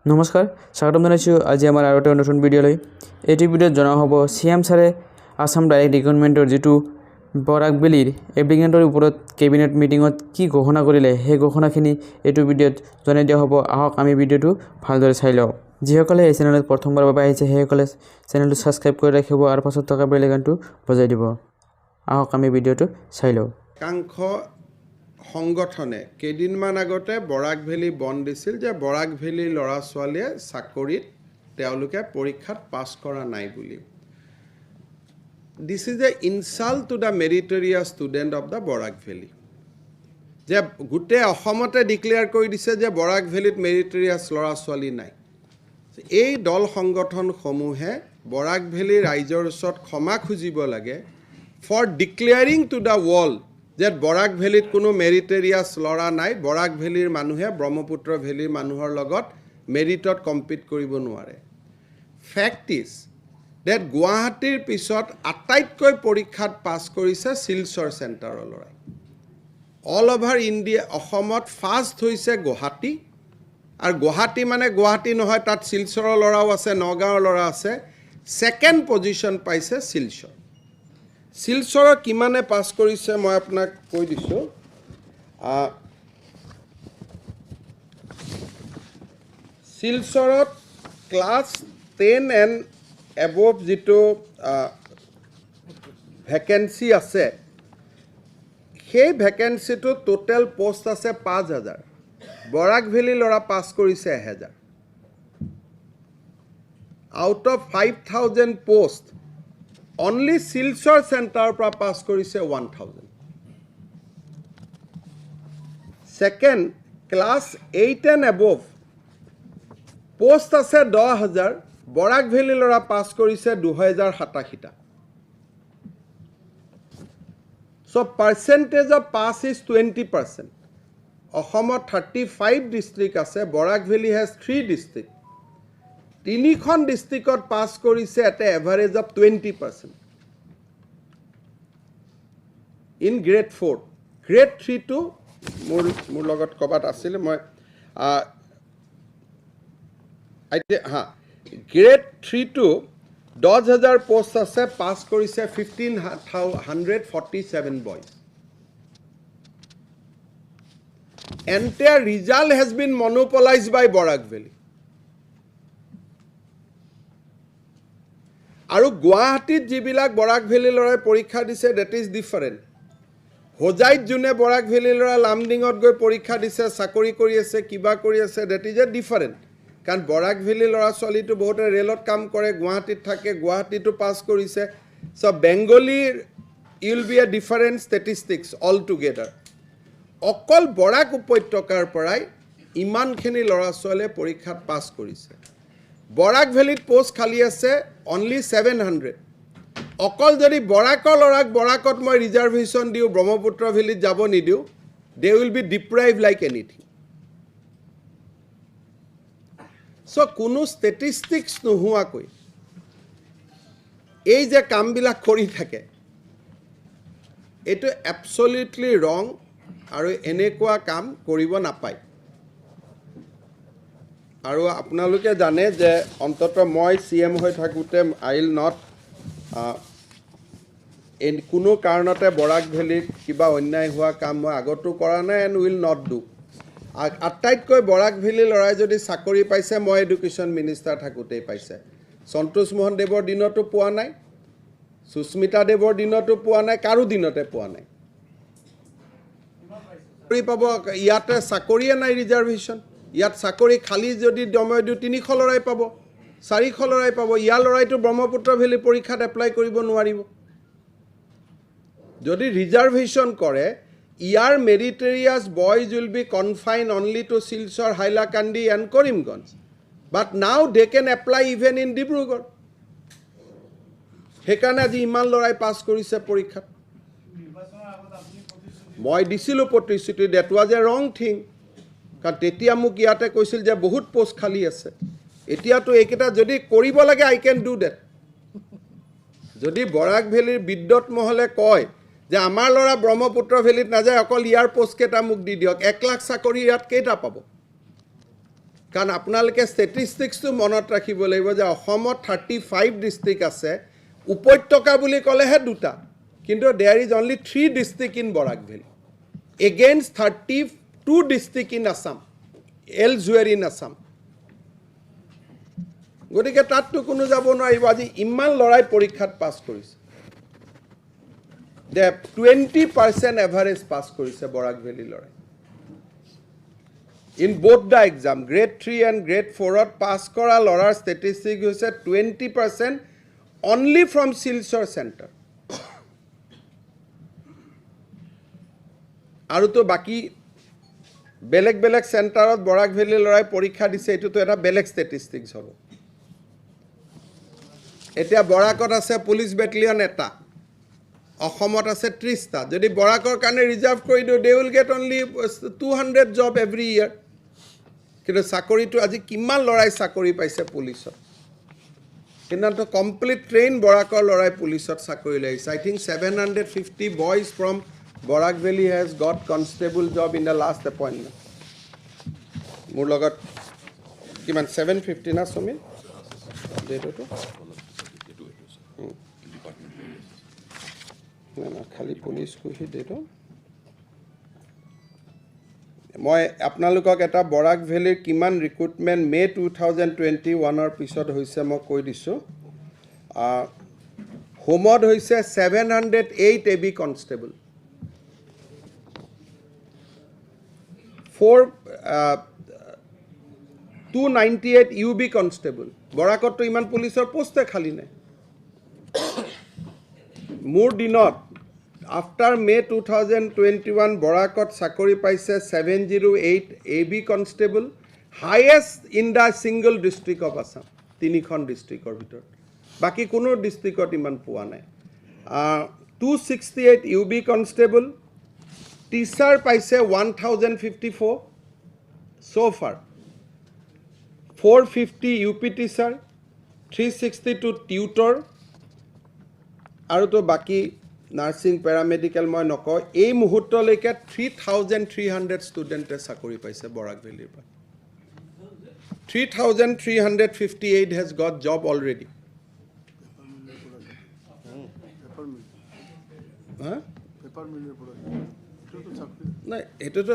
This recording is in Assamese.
নমস্কাৰ স্বাগতম জনাইছোঁ আজি আমাৰ আৰু এটা নতুন ভিডিঅ'লৈ এইটো ভিডিঅ'ত জনা হ'ব সিএম ছাৰে আসাম ডাইৰেক্ট ৰিক্ৰুটমেণ্টৰ যিটো বৰাক ভেলীৰ এপ্লিকেণ্টৰ ওপৰত কেবিনেট মিটিঙত কি ঘোষণা কৰিলে সেই ঘোষণাখিনি এইটো ভিডিঅ'ত জনাই দিয়া হ'ব। আহক আমি ভিডিঅ'টো ভালদৰে চাই লওঁ। যিসকলে এই চেনেলত প্ৰথমবাৰৰ বাবে আহিছে সেইসকলে চেনেলটো ছাবস্ক্ৰাইব কৰি ৰাখিব আৰু পাছত থকা বেল আইকনটো বজাই দিব। আহক আমি ভিডিঅ'টো চাই লওঁ। একাংশ সংগঠনে কেইদিনমান আগতে বৰাক ভেলী বন্ধ দিছিল যে বৰাক ভেলীৰ ল'ৰা ছোৱালীয়ে চাকৰিত তেওঁলোকে পৰীক্ষাত পাছ কৰা নাই বুলি। This is a insult to the meritorious student of the Barak valley. যে গোটেই অসমতে ডিক্লেয়াৰ কৰি দিছে যে বৰাক ভেলীত মেৰিটৰিয়াছ ল'ৰা ছোৱালী নাই। এই দল সংগঠনসমূহে বৰাক ভেলী ৰাইজৰ ওচৰত ক্ষমা খুজিব লাগে ফৰ ডিক্লেয়াৰিং টু দ্য ৱৰ্ল্ড যে বৰাক ভেলীত কোনো মেৰিটৰিয়াছ ল'ৰা নাই। বৰাক ভেলীৰ মানুহে ব্ৰহ্মপুত্ৰ ভেলীৰ মানুহৰ লগত মেৰিটত কম্পিট কৰিব নোৱাৰে। ফেক্ট ইজ ডেট গুৱাহাটীৰ পিছত আটাইতকৈ পৰীক্ষাত পাছ কৰিছে শিলচৰ চেণ্টাৰৰ ল'ৰাই। অল অভাৰ ইণ্ডিয়া অসমত ফাৰ্ষ্ট হৈছে গুৱাহাটী, আৰু গুৱাহাটী মানে গুৱাহাটী নহয়, তাত শিলচৰৰ ল'ৰাও আছে, নগাঁৱৰ ল'ৰা আছে। ছেকেণ্ড পজিশ্যন পাইছে শিলচৰ। শিলচৰৰ কিমানে পাছ কৰিছে মই আপোনাক কৈ দিছোঁ। শিলচৰত ক্লাছ 10 এণ্ড এবভ যিটো ভেকেঞ্চি আছে সেই ভেকেঞ্চিটো টোটেল পোষ্ট আছে 5,000। বৰাক ভেলী ল'ৰা পাছ কৰিছে 1,000। Out of 5,000 post only Silchar চেণ্টাৰৰ পৰা পাছ কৰিছে 1,000। Second class 8 and above post আছে 10,000। বৰাক ভেলী ল'ৰা পাছ কৰিছে 2,087টা। So' percentage of pass is 20%। অসমত 35 ডিষ্ট্ৰিক্ট আছে, বৰাক ভেলী হেজ 3 ডিষ্ট্ৰিক্ট। 3খন ডিষ্ট্ৰিক্টত পাছ কৰিছে এটা average of 20%। In grade 4 grade 3টো মোৰ লগত ক'বাত আছিলে, মই গ্ৰেড 3টো 10,000 পোষ্ট আছে, পাছ কৰিছে 1,547 boys. Entire result has been monopolized by Borak Valley. আৰু গুৱাহাটীত যিবিলাক বৰাক ভেলী ল'ৰাই পৰীক্ষা দিছে ডেট ইজ ডিফাৰেণ্ট। হোজাইত যোনে বৰাক ভেলী ল'ৰা লামডিঙত গৈ পৰীক্ষা দিছে, চাকৰি কৰি আছে, কিবা কৰি আছে, ডেট ইজ এ ডিফাৰেণ্ট। কাৰণ বৰাক ভেলী ল'ৰা ছোৱালীটো বহুতে ৰেলত কাম কৰে, গুৱাহাটীত থাকে, গুৱাহাটীতো পাছ কৰিছে। চ' বেংগলীৰ will be a different statistics all together. অকল বৰাক উপত্যকাৰ পৰাই ইমানখিনি ল'ৰা ছোৱালীয়ে পৰীক্ষাত পাছ কৰিছে। বৰাক ভেলীত পোষ্ট খালী আছে অনলি 700। অকল যদি বৰাকৰ ল'ৰাক বৰাকত মই ৰিজাৰ্ভেশ্যন দিওঁ, ব্ৰহ্মপুত্ৰ ভেলীত যাব নিদিওঁ, they will be deprive like anything. So' কোনো ষ্টেটিষ্টিক্স নোহোৱাকৈ এই যে কামবিলাক কৰি থাকে, এইটো এবছলিউটলি ৰং, আৰু এনেকুৱা কাম কৰিব নাপায়। আৰু আপোনালোকে জানে যে অন্ততঃ মই CM হৈ থাকোঁতে আই উইল নট কোনো কাৰণতে বৰাক ভেলীত কিবা অন্যায় হোৱা কাম মই আগতো কৰা নাই এণ্ড উইল নট ডু। আটাইতকৈ বৰাক ভেলী ল'ৰাই যদি চাকৰি পাইছে, মই এডুকেশ্যন মিনিষ্টাৰ থাকোঁতেই পাইছে। সন্তোষ মোহন দেৱৰ দিনতো পোৱা নাই, সুস্মিতা দেৱৰ দিনতো পোৱা নাই, কাৰো দিনতে পোৱা নাই। পাব ইয়াতে চাকৰিয়ে নাই ৰিজাৰ্ভেশ্যন। ইয়াত চাকৰি খালী যদি দময় দিওঁ 300 ল'ৰাই পাব, 400 ল'ৰাই পাব। ইয়াৰ ল'ৰাইতো ব্ৰহ্মপুত্ৰ ভেলী পৰীক্ষাত এপ্লাই কৰিব নোৱাৰিব। যদি ৰিজাৰ্ভেশ্যন কৰে, ইয়াৰ meritorious boys will be confine only to Silchar, Hailakandi and Karimganj. But now they can apply even in Dibrugarh. সেইকাৰণে আজি ইমান ল'ৰাই পাছ কৰিছে পৰীক্ষাত। মই দিছিলোঁ প্ৰতিশ্ৰুতি, ডেট ৱাজ এ ৰং থিং। কাৰণ তেতিয়া মোক ইয়াতে কৈছিল যে বহুত পোষ্ট খালী আছে। এতিয়াতো এইকেইটা যদি কৰিব লাগে, আই কেন ডু ডেট। যদি বৰাক ভেলীৰ বিদ্যুৎ মহলে কয় যে আমাৰ ল'ৰা ব্ৰহ্মপুত্ৰ ভেলীত নাযায়, অকল ইয়াৰ পোষ্টকেইটা মোক দি দিয়ক, 1 লাখ চাকৰি ইয়াত কেইটা পাব? কাৰণ আপোনালোকে ষ্টেটিষ্টিক্সটো মনত ৰাখিব লাগিব যে অসমত 35 ডিষ্ট্ৰিক্ট আছে উপত্যকা বুলি ক'লেহে দুটা কিন্তু there is only 3 district in Barak valley against 32 district in Assam elsewhere in Assam গতিকে তাততো কোনো যাব নোৱাৰিব আজি ইমান ল'ৰাই পৰীক্ষাত পাছ কৰিছে দে 20% এভাৰেজ পাছ কৰিছে বৰাক ভেলী ল'ৰাই in both the exam grade 3 and grade 4 ত পাছ কৰা ল'ৰাৰ ষ্টেটিষ্টিক হৈছে 20% only from Silchar center আৰু তো বাকি বেলেগ বেলেগ চেণ্টাৰত বৰাক ভেলী ল'ৰাই পৰীক্ষা দিছে এটোতো এটা বেলেগ ষ্টেটিষ্টিক্স হ'ব এতিয়া বৰাকত আছে পুলিচ বেটেলিয়ন এটা অসমত আছে 30টা যদি বৰাকৰ কাৰণে ৰিজাৰ্ভ কৰি দিও they will get only 200 job every year কিন্তু চাকৰিটো আজি কিমান লৰাই চাকৰি পাইছে পুলিচত কিন্তু কমপ্লিট ট্ৰেইন বৰাকৰ লৰাই পুলিচত চাকৰি লৈছে I think 750 boys from Borak Valley has got constable job in the last appointment মোৰ লগত কিমান 750 না সমীৰ ডেটটো না খালি পুলিচ কুহি ডেটো মই আপোনালোকক এটা বৰাক ভেলীৰ কিমান ৰিক্ৰুটমেণ্ট মে 2021 পিছত হৈছে মই কৈ দিছোঁ হোমত হৈছে 708 এবি কনষ্টেবল 298 ইউবি কনষ্টেবল বৰাকতটো ইমান পুলিচৰ পোষ্টে খালী নাই মোৰ দিনত আফটাৰ মে 2021 বৰাকত চাকৰি পাইছে 708 AB constable highest in the single district of Assam তিনিখন ডিষ্ট্ৰিক্টৰ ভিতৰত বাকী কোনো ডিষ্ট্ৰিক্টত ইমান পোৱা নাই 268 ইউবি কনষ্টেবল টিচাৰ পাইছে 1054 so far 450 UP teacher 362 tutor আৰু তো বাকি নাৰ্সিং প্যাৰামেডিকেল মই নকওঁ এই মুহূৰ্তলৈকে 3300 ষ্টুডেণ্টে চাকৰি পাইছে বৰাক ভেলীৰ পৰা 3358 has got job already paper মিলৰ পৰা নাই এটোতো